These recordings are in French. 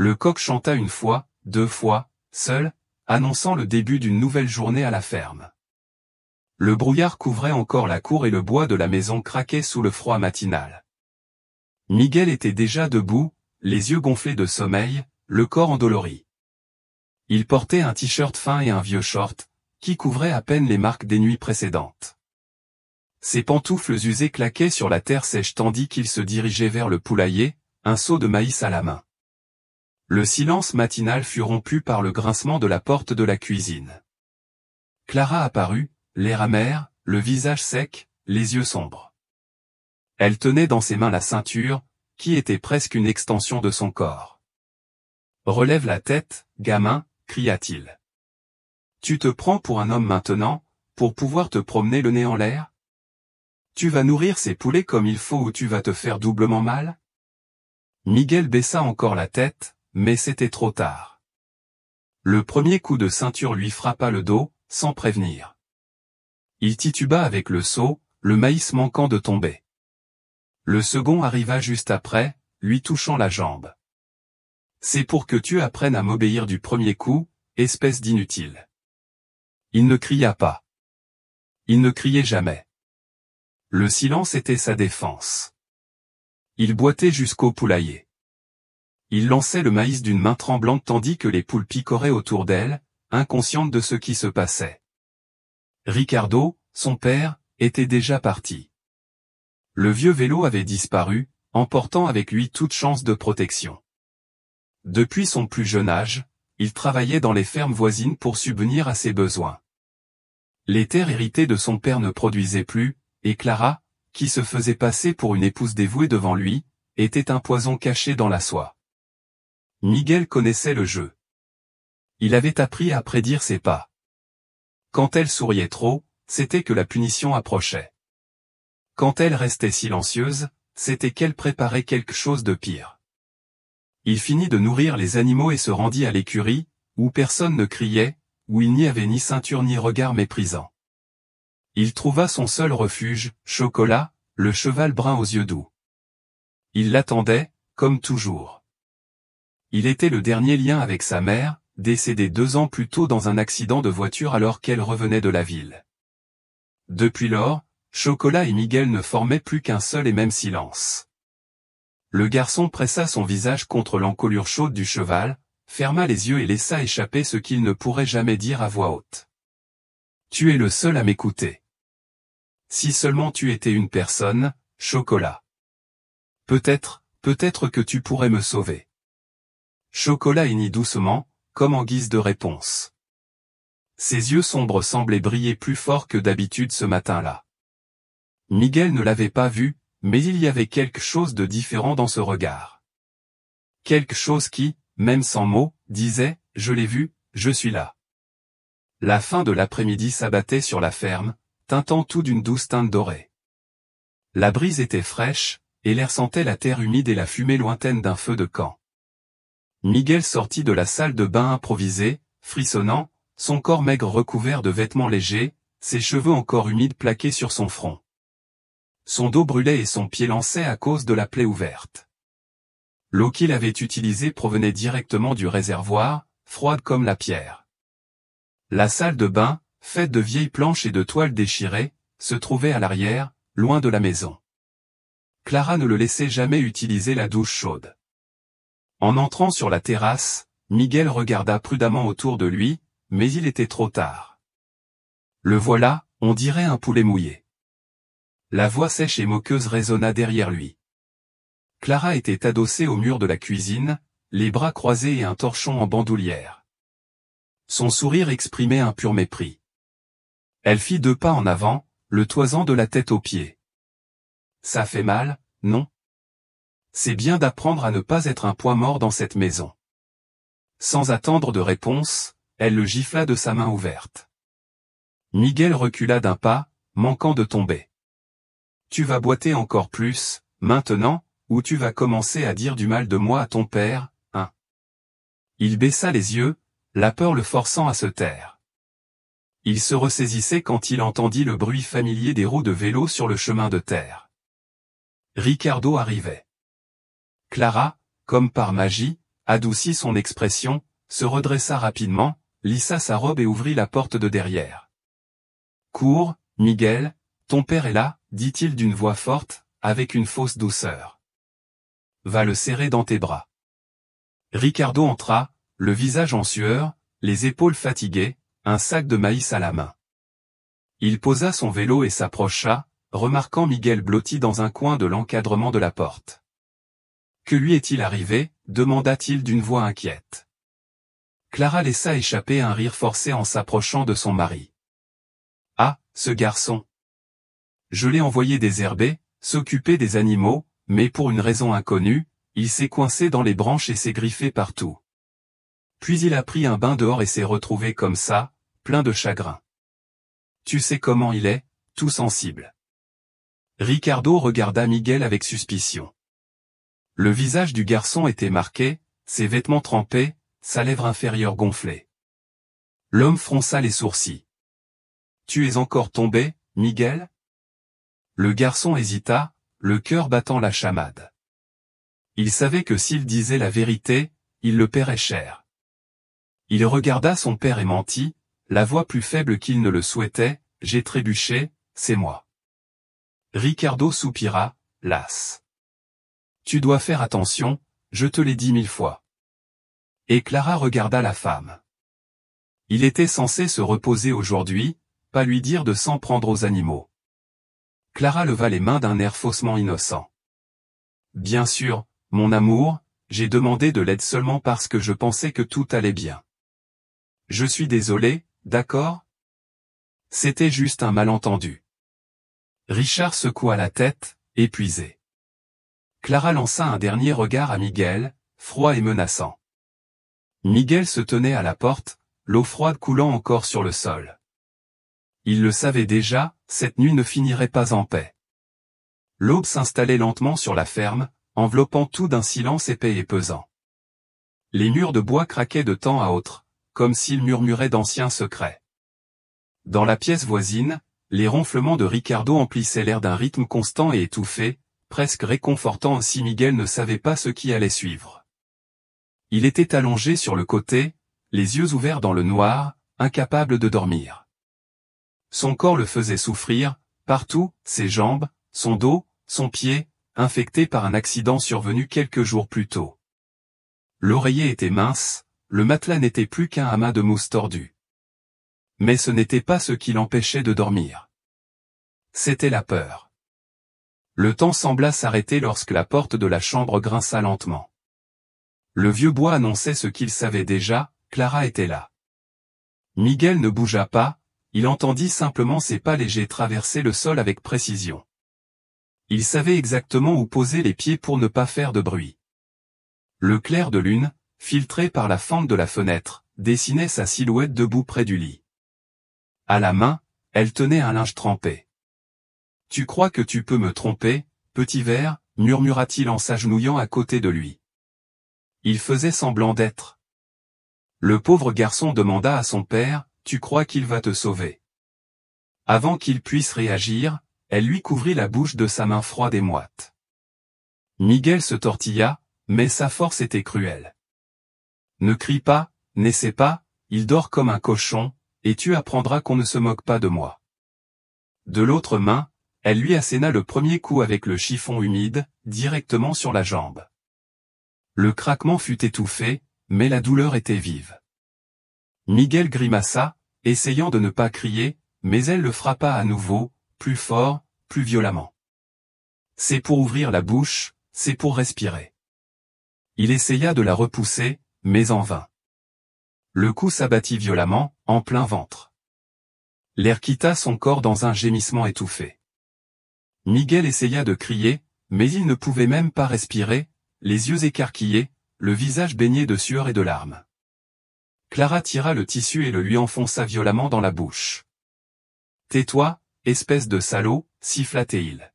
Le coq chanta une fois, 2 fois, seul, annonçant le début d'une nouvelle journée à la ferme. Le brouillard couvrait encore la cour et le bois de la maison craquait sous le froid matinal. Miguel était déjà debout, les yeux gonflés de sommeil, le corps endolori. Il portait un t-shirt fin et un vieux short, qui couvrait à peine les marques des nuits précédentes. Ses pantoufles usées claquaient sur la terre sèche tandis qu'il se dirigeait vers le poulailler, un seau de maïs à la main. Le silence matinal fut rompu par le grincement de la porte de la cuisine. Clara apparut, l'air amer, le visage sec, les yeux sombres. Elle tenait dans ses mains la ceinture, qui était presque une extension de son corps. « Relève la tête, gamin », cria-t-il. « Tu te prends pour un homme maintenant, pour pouvoir te promener le nez en l'air ? Tu vas nourrir ces poulets comme il faut ou tu vas te faire doublement mal ?» Miguel baissa encore la tête, mais c'était trop tard. Le premier coup de ceinture lui frappa le dos, sans prévenir. Il tituba avec le seau, le maïs manquant de tomber. Le second arriva juste après, lui touchant la jambe. « C'est pour que tu apprennes à m'obéir du premier coup, espèce d'inutile. » Il ne cria pas. Il ne criait jamais. Le silence était sa défense. Il boitait jusqu'au poulailler. Il lançait le maïs d'une main tremblante tandis que les poules picoraient autour d'elle, inconscientes de ce qui se passait. Ricardo, son père, était déjà parti. Le vieux vélo avait disparu, emportant avec lui toute chance de protection. Depuis son plus jeune âge, il travaillait dans les fermes voisines pour subvenir à ses besoins. Les terres héritées de son père ne produisaient plus, et Clara, qui se faisait passer pour une épouse dévouée devant lui, était un poison caché dans la soie. Miguel connaissait le jeu. Il avait appris à prédire ses pas. Quand elle souriait trop, c'était que la punition approchait. Quand elle restait silencieuse, c'était qu'elle préparait quelque chose de pire. Il finit de nourrir les animaux et se rendit à l'écurie, où personne ne criait, où il n'y avait ni ceinture ni regard méprisant. Il trouva son seul refuge, Chocolat, le cheval brun aux yeux doux. Il l'attendait, comme toujours. Il était le dernier lien avec sa mère, décédée 2 ans plus tôt dans un accident de voiture alors qu'elle revenait de la ville. Depuis lors, Chocolat et Miguel ne formaient plus qu'un seul et même silence. Le garçon pressa son visage contre l'encolure chaude du cheval, ferma les yeux et laissa échapper ce qu'il ne pourrait jamais dire à voix haute. « Tu es le seul à m'écouter. Si seulement tu étais une personne, Chocolat. Peut-être que tu pourrais me sauver. » Chocolat hennit doucement, comme en guise de réponse. Ses yeux sombres semblaient briller plus fort que d'habitude ce matin-là. Miguel ne l'avait pas vu, mais il y avait quelque chose de différent dans ce regard. Quelque chose qui, même sans mots, disait « Je l'ai vu, je suis là ». La fin de l'après-midi s'abattait sur la ferme, teintant tout d'une douce teinte dorée. La brise était fraîche, et l'air sentait la terre humide et la fumée lointaine d'un feu de camp. Miguel sortit de la salle de bain improvisée, frissonnant, son corps maigre recouvert de vêtements légers, ses cheveux encore humides plaqués sur son front. Son dos brûlait et son pied lançait à cause de la plaie ouverte. L'eau qu'il avait utilisée provenait directement du réservoir, froide comme la pierre. La salle de bain, faite de vieilles planches et de toiles déchirées, se trouvait à l'arrière, loin de la maison. Clara ne le laissait jamais utiliser la douche chaude. En entrant sur la terrasse, Miguel regarda prudemment autour de lui, mais il était trop tard. Le voilà, on dirait un poulet mouillé. La voix sèche et moqueuse résonna derrière lui. Clara était adossée au mur de la cuisine, les bras croisés et un torchon en bandoulière. Son sourire exprimait un pur mépris. Elle fit 2 pas en avant, le toisant de la tête aux pieds. « Ça fait mal, non ? C'est bien d'apprendre à ne pas être un point mort dans cette maison. » Sans attendre de réponse, elle le gifla de sa main ouverte. Miguel recula d'un pas, manquant de tomber. « Tu vas boiter encore plus, maintenant, ou tu vas commencer à dire du mal de moi à ton père, hein ?» Il baissa les yeux, la peur le forçant à se taire. Il se ressaisissait quand il entendit le bruit familier des roues de vélo sur le chemin de terre. Ricardo arrivait. Clara, comme par magie, adoucit son expression, se redressa rapidement, lissa sa robe et ouvrit la porte de derrière. « Cours, Miguel, ton père est là, dit-il d'une voix forte, avec une fausse douceur. Va le serrer dans tes bras. » Ricardo entra, le visage en sueur, les épaules fatiguées, un sac de maïs à la main. Il posa son vélo et s'approcha, remarquant Miguel blotti dans un coin de l'encadrement de la porte. « Que lui est-il arrivé ?» demanda-t-il d'une voix inquiète. Clara laissa échapper un rire forcé en s'approchant de son mari. « Ah, ce garçon. Je l'ai envoyé désherber, s'occuper des animaux, mais pour une raison inconnue, il s'est coincé dans les branches et s'est griffé partout. Puis il a pris un bain dehors et s'est retrouvé comme ça, plein de chagrin. Tu sais comment il est, tout sensible. » Ricardo regarda Miguel avec suspicion. Le visage du garçon était marqué, ses vêtements trempés, sa lèvre inférieure gonflée. L'homme fronça les sourcils. « Tu es encore tombé, Miguel ?» Le garçon hésita, le cœur battant la chamade. Il savait que s'il disait la vérité, il le paierait cher. Il regarda son père et mentit, la voix plus faible qu'il ne le souhaitait, « J'ai trébuché, c'est moi. » Ricardo soupira, las. « Tu dois faire attention, je te l'ai dit 1000 fois. » Et Clara regarda la femme. Il était censé se reposer aujourd'hui, pas lui dire de s'en prendre aux animaux. Clara leva les mains d'un air faussement innocent. « Bien sûr, mon amour, j'ai demandé de l'aide seulement parce que je pensais que tout allait bien. Je suis désolé, d'accord ? C'était juste un malentendu. » Richard secoua la tête, épuisé. Clara lança un dernier regard à Miguel, froid et menaçant. Miguel se tenait à la porte, l'eau froide coulant encore sur le sol. Il le savait déjà, cette nuit ne finirait pas en paix. L'aube s'installait lentement sur la ferme, enveloppant tout d'un silence épais et pesant. Les murs de bois craquaient de temps à autre, comme s'ils murmuraient d'anciens secrets. Dans la pièce voisine, les ronflements de Ricardo emplissaient l'air d'un rythme constant et étouffé, presque réconfortant si Miguel ne savait pas ce qui allait suivre. Il était allongé sur le côté, les yeux ouverts dans le noir, incapable de dormir. Son corps le faisait souffrir, partout, ses jambes, son dos, son pied, infecté par un accident survenu quelques jours plus tôt. L'oreiller était mince, le matelas n'était plus qu'un amas de mousse tordue. Mais ce n'était pas ce qui l'empêchait de dormir. C'était la peur. Le temps sembla s'arrêter lorsque la porte de la chambre grinça lentement. Le vieux bois annonçait ce qu'il savait déjà, Clara était là. Miguel ne bougea pas, il entendit simplement ses pas légers traverser le sol avec précision. Il savait exactement où poser les pieds pour ne pas faire de bruit. Le clair de lune, filtré par la fente de la fenêtre, dessinait sa silhouette debout près du lit. À la main, elle tenait un linge trempé. « Tu crois que tu peux me tromper, petit ver ?» murmura-t-il en s'agenouillant à côté de lui. Il faisait semblant d'être. Le pauvre garçon demanda à son père, « Tu crois qu'il va te sauver ?» Avant qu'il puisse réagir, elle lui couvrit la bouche de sa main froide et moite. Miguel se tortilla, mais sa force était cruelle. « Ne crie pas, n'essaie pas, il dort comme un cochon, et tu apprendras qu'on ne se moque pas de moi. » De l'autre main, elle lui asséna le premier coup avec le chiffon humide, directement sur la jambe. Le craquement fut étouffé, mais la douleur était vive. Miguel grimaça, essayant de ne pas crier, mais elle le frappa à nouveau, plus fort, plus violemment. C'est pour ouvrir la bouche, c'est pour respirer. Il essaya de la repousser, mais en vain. Le coup s'abattit violemment, en plein ventre. L'air quitta son corps dans un gémissement étouffé. Miguel essaya de crier, mais il ne pouvait même pas respirer, les yeux écarquillés, le visage baigné de sueur et de larmes. Clara tira le tissu et le lui enfonça violemment dans la bouche. « Tais-toi, espèce de salaud !» siffla-t-il.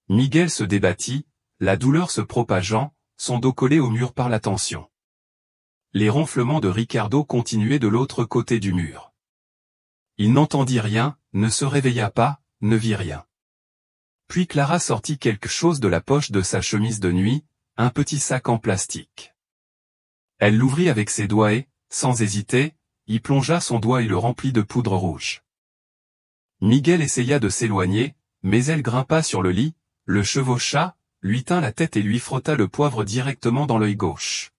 Miguel se débattit, la douleur se propageant, son dos collé au mur par la tension. Les ronflements de Ricardo continuaient de l'autre côté du mur. Il n'entendit rien, ne se réveilla pas, ne vit rien. Puis Clara sortit quelque chose de la poche de sa chemise de nuit, un petit sac en plastique. Elle l'ouvrit avec ses doigts et, sans hésiter, y plongea son doigt et le remplit de poudre rouge. Miguel essaya de s'éloigner, mais elle grimpa sur le lit, le chevaucha, lui tint la tête et lui frotta le poivre directement dans l'œil gauche.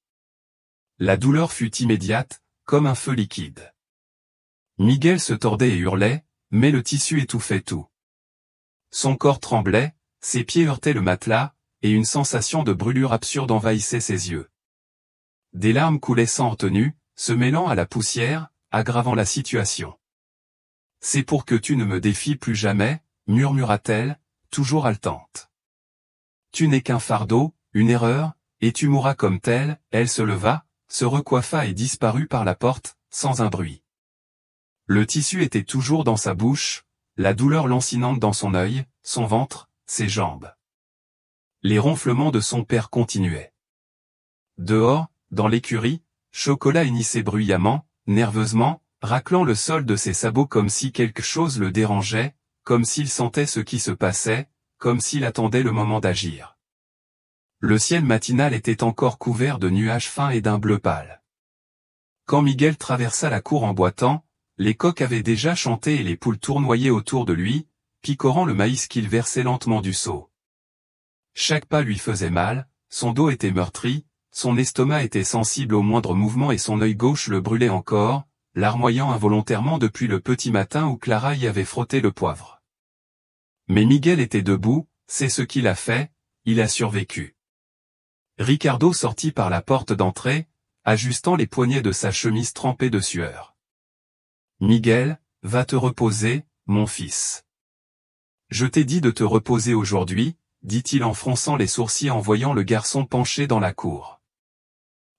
La douleur fut immédiate, comme un feu liquide. Miguel se tordait et hurlait, mais le tissu étouffait tout. Son corps tremblait, ses pieds heurtaient le matelas, et une sensation de brûlure absurde envahissait ses yeux. Des larmes coulaient sans retenue, se mêlant à la poussière, aggravant la situation. « C'est pour que tu ne me défies plus jamais, » murmura-t-elle, toujours haletante. « Tu n'es qu'un fardeau, une erreur, et tu mourras comme tel. » Elle se leva, se recoiffa et disparut par la porte, sans un bruit. Le tissu était toujours dans sa bouche, la douleur lancinante dans son œil, son ventre, ses jambes. Les ronflements de son père continuaient. Dehors, dans l'écurie, Chocolat hennissait bruyamment, nerveusement, raclant le sol de ses sabots comme si quelque chose le dérangeait, comme s'il sentait ce qui se passait, comme s'il attendait le moment d'agir. Le ciel matinal était encore couvert de nuages fins et d'un bleu pâle. Quand Miguel traversa la cour en boitant, les coqs avaient déjà chanté et les poules tournoyaient autour de lui, picorant le maïs qu'il versait lentement du seau. Chaque pas lui faisait mal, son dos était meurtri, son estomac était sensible au moindre mouvement et son œil gauche le brûlait encore, larmoyant involontairement depuis le petit matin où Clara y avait frotté le poivre. Mais Miguel était debout, c'est ce qu'il a fait, il a survécu. Ricardo sortit par la porte d'entrée, ajustant les poignets de sa chemise trempée de sueur. « Miguel, va te reposer, mon fils. »« Je t'ai dit de te reposer aujourd'hui, » dit-il en fronçant les sourcils en voyant le garçon penché dans la cour.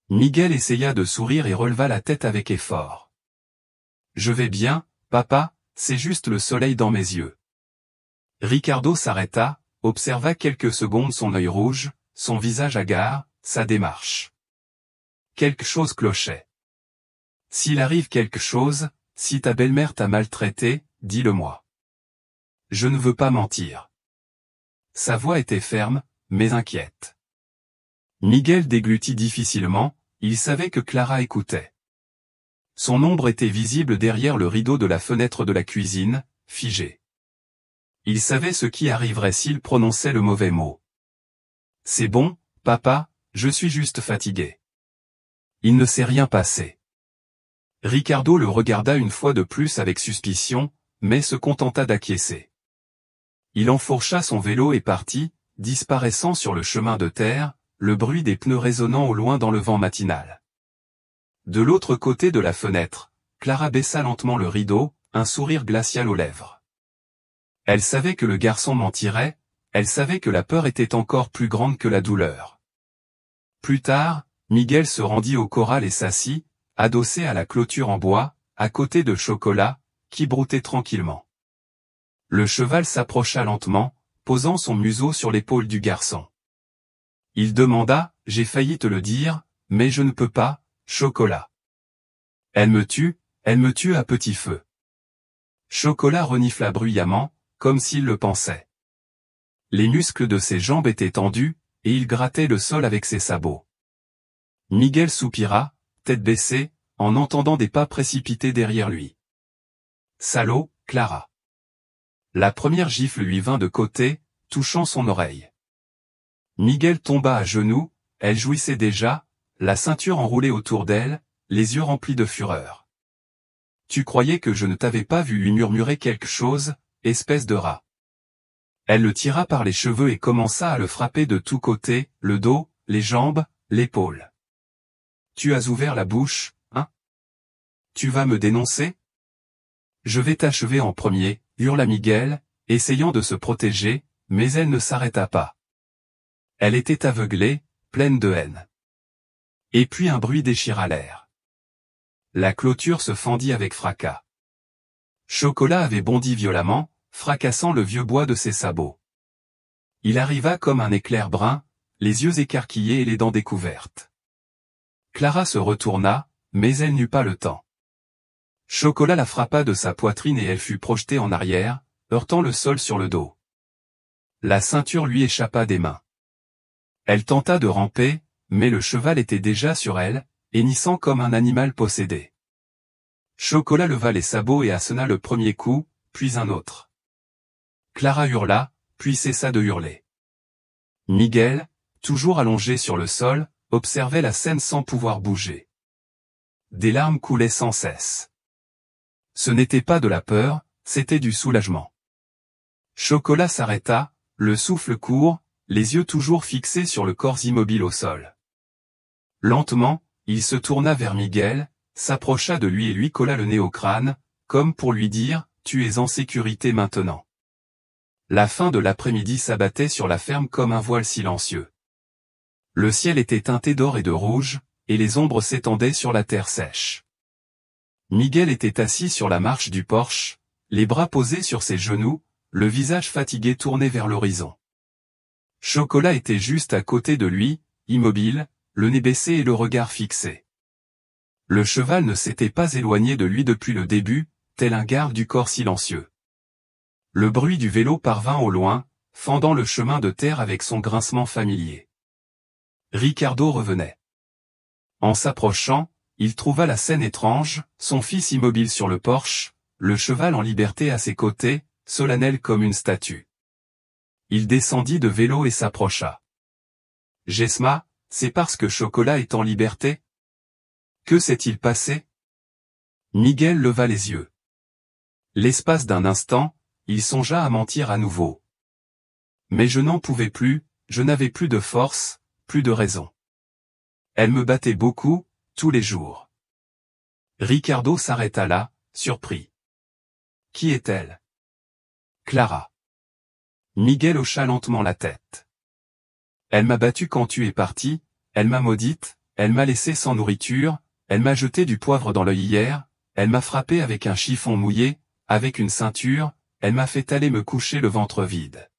Miguel essaya de sourire et releva la tête avec effort. « Je vais bien, papa, c'est juste le soleil dans mes yeux. » Ricardo s'arrêta, observa quelques secondes son œil rouge, son visage hagard, sa démarche. Quelque chose clochait. « S'il arrive quelque chose, si ta belle-mère t'a maltraité, dis-le-moi. Je ne veux pas mentir. » Sa voix était ferme, mais inquiète. Miguel déglutit difficilement, il savait que Clara écoutait. Son ombre était visible derrière le rideau de la fenêtre de la cuisine, figée. Il savait ce qui arriverait s'il prononçait le mauvais mot. « C'est bon, papa, je suis juste fatigué. » Il ne s'est rien passé. Ricardo le regarda une fois de plus avec suspicion, mais se contenta d'acquiescer. Il enfourcha son vélo et partit, disparaissant sur le chemin de terre, le bruit des pneus résonnant au loin dans le vent matinal. De l'autre côté de la fenêtre, Clara baissa lentement le rideau, un sourire glacial aux lèvres. Elle savait que le garçon mentirait, elle savait que la peur était encore plus grande que la douleur. Plus tard, Miguel se rendit au corral et s'assit, adossé à la clôture en bois, à côté de Chocolat, qui broutait tranquillement. Le cheval s'approcha lentement, posant son museau sur l'épaule du garçon. Il demanda, « J'ai failli te le dire, mais je ne peux pas, Chocolat. Elle me tue à petit feu. » Chocolat renifla bruyamment, comme s'il le pensait. Les muscles de ses jambes étaient tendus, et il grattait le sol avec ses sabots. Miguel soupira, tête baissée, en entendant des pas précipités derrière lui. « Salaud, Clara !» La première gifle lui vint de côté, touchant son oreille. Miguel tomba à genoux, elle jouissait déjà, la ceinture enroulée autour d'elle, les yeux remplis de fureur. « Tu croyais que je ne t'avais pas vu » lui murmurer quelque chose, espèce de rat. Elle le tira par les cheveux et commença à le frapper de tous côtés, le dos, les jambes, l'épaule. « Tu as ouvert la bouche, hein? Tu vas me dénoncer? Je vais t'achever en premier, » hurla Miguel, essayant de se protéger, mais elle ne s'arrêta pas. Elle était aveuglée, pleine de haine. Et puis un bruit déchira l'air. La clôture se fendit avec fracas. Chocolat avait bondi violemment, fracassant le vieux bois de ses sabots. Il arriva comme un éclair brun, les yeux écarquillés et les dents découvertes. Clara se retourna, mais elle n'eut pas le temps. Chocolat la frappa de sa poitrine et elle fut projetée en arrière, heurtant le sol sur le dos. La ceinture lui échappa des mains. Elle tenta de ramper, mais le cheval était déjà sur elle, hennissant comme un animal possédé. Chocolat leva les sabots et assena le premier coup, puis un autre. Clara hurla, puis cessa de hurler. Miguel, toujours allongé sur le sol, observait la scène sans pouvoir bouger. Des larmes coulaient sans cesse. Ce n'était pas de la peur, c'était du soulagement. Chocolat s'arrêta, le souffle court, les yeux toujours fixés sur le corps immobile au sol. Lentement, il se tourna vers Miguel, s'approcha de lui et lui colla le nez au crâne, comme pour lui dire « Tu es en sécurité maintenant ». La fin de l'après-midi s'abattait sur la ferme comme un voile silencieux. Le ciel était teinté d'or et de rouge, et les ombres s'étendaient sur la terre sèche. Miguel était assis sur la marche du porche, les bras posés sur ses genoux, le visage fatigué tourné vers l'horizon. Chocolat était juste à côté de lui, immobile, le nez baissé et le regard fixé. Le cheval ne s'était pas éloigné de lui depuis le début, tel un garde du corps silencieux. Le bruit du vélo parvint au loin, fendant le chemin de terre avec son grincement familier. Ricardo revenait. En s'approchant, il trouva la scène étrange, son fils immobile sur le porche, le cheval en liberté à ses côtés, solennel comme une statue. Il descendit de vélo et s'approcha. « Gesma, c'est parce que Chocolat est en liberté ? Que s'est-il passé ?» Miguel leva les yeux. L'espace d'un instant, il songea à mentir à nouveau. Mais je n'en pouvais plus, je n'avais plus de force, plus de raison. Elle me battait beaucoup, tous les jours. Ricardo s'arrêta là, surpris. Qui est-elle ? Clara. Miguel hocha lentement la tête. Elle m'a battu quand tu es parti, elle m'a maudite, elle m'a laissé sans nourriture, elle m'a jeté du poivre dans l'œil hier, elle m'a frappé avec un chiffon mouillé, avec une ceinture, elle m'a fait aller me coucher le ventre vide.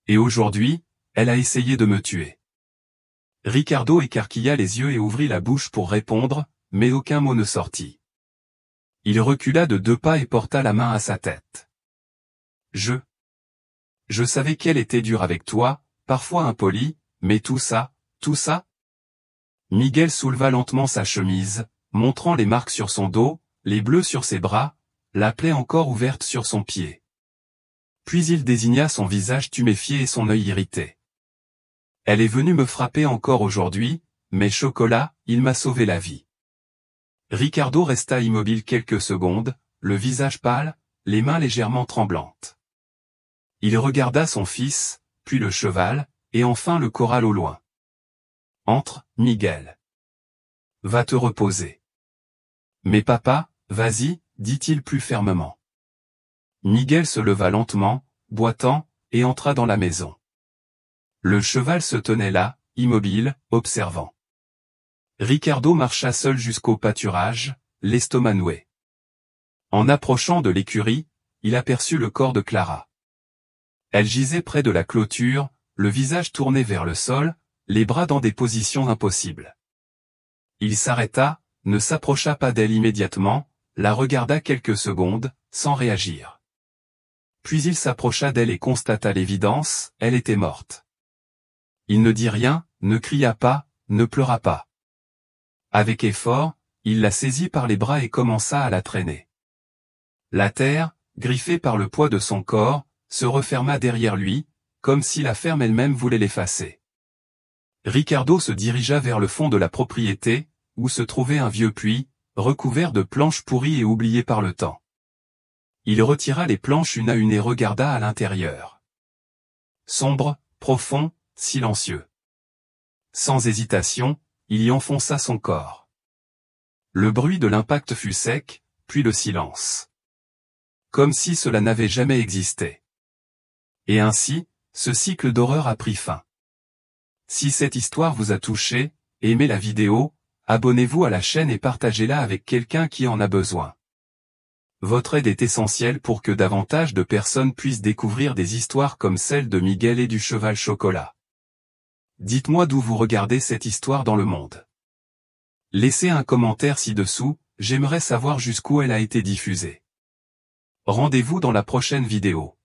Et aujourd'hui, elle a essayé de me tuer. Ricardo écarquilla les yeux et ouvrit la bouche pour répondre, mais aucun mot ne sortit. Il recula de 2 pas et porta la main à sa tête. Je savais qu'elle était dure avec toi, parfois impolie, mais tout ça. Miguel souleva lentement sa chemise, montrant les marques sur son dos, les bleus sur ses bras, la plaie encore ouverte sur son pied. Puis il désigna son visage tuméfié et son œil irrité. Elle est venue me frapper encore aujourd'hui, mais Chocolat, il m'a sauvé la vie. Ricardo resta immobile quelques secondes, le visage pâle, les mains légèrement tremblantes. Il regarda son fils, puis le cheval, et enfin le corral au loin. Entre, Miguel. Va te reposer. Mais papa, vas-y, dit-il plus fermement. Miguel se leva lentement, boitant, et entra dans la maison. Le cheval se tenait là, immobile, observant. Ricardo marcha seul jusqu'au pâturage, l'estomac noué. En approchant de l'écurie, il aperçut le corps de Clara. Elle gisait près de la clôture, le visage tourné vers le sol, les bras dans des positions impossibles. Il s'arrêta, ne s'approcha pas d'elle immédiatement, la regarda quelques secondes, sans réagir. Puis il s'approcha d'elle et constata l'évidence, elle était morte. Il ne dit rien, ne cria pas, ne pleura pas. Avec effort, il la saisit par les bras et commença à la traîner. La terre, griffée par le poids de son corps, se referma derrière lui, comme si la ferme elle-même voulait l'effacer. Ricardo se dirigea vers le fond de la propriété, où se trouvait un vieux puits, recouvert de planches pourries et oublié par le temps. Il retira les planches une à une et regarda à l'intérieur. Sombre, profond, silencieux. Sans hésitation, il y enfonça son corps. Le bruit de l'impact fut sec, puis le silence. Comme si cela n'avait jamais existé. Et ainsi, ce cycle d'horreur a pris fin. Si cette histoire vous a touché, aimez la vidéo, abonnez-vous à la chaîne et partagez-la avec quelqu'un qui en a besoin. Votre aide est essentielle pour que davantage de personnes puissent découvrir des histoires comme celle de Miguel et du cheval Chocolat. Dites-moi d'où vous regardez cette histoire dans le monde. Laissez un commentaire ci-dessous, j'aimerais savoir jusqu'où elle a été diffusée. Rendez-vous dans la prochaine vidéo.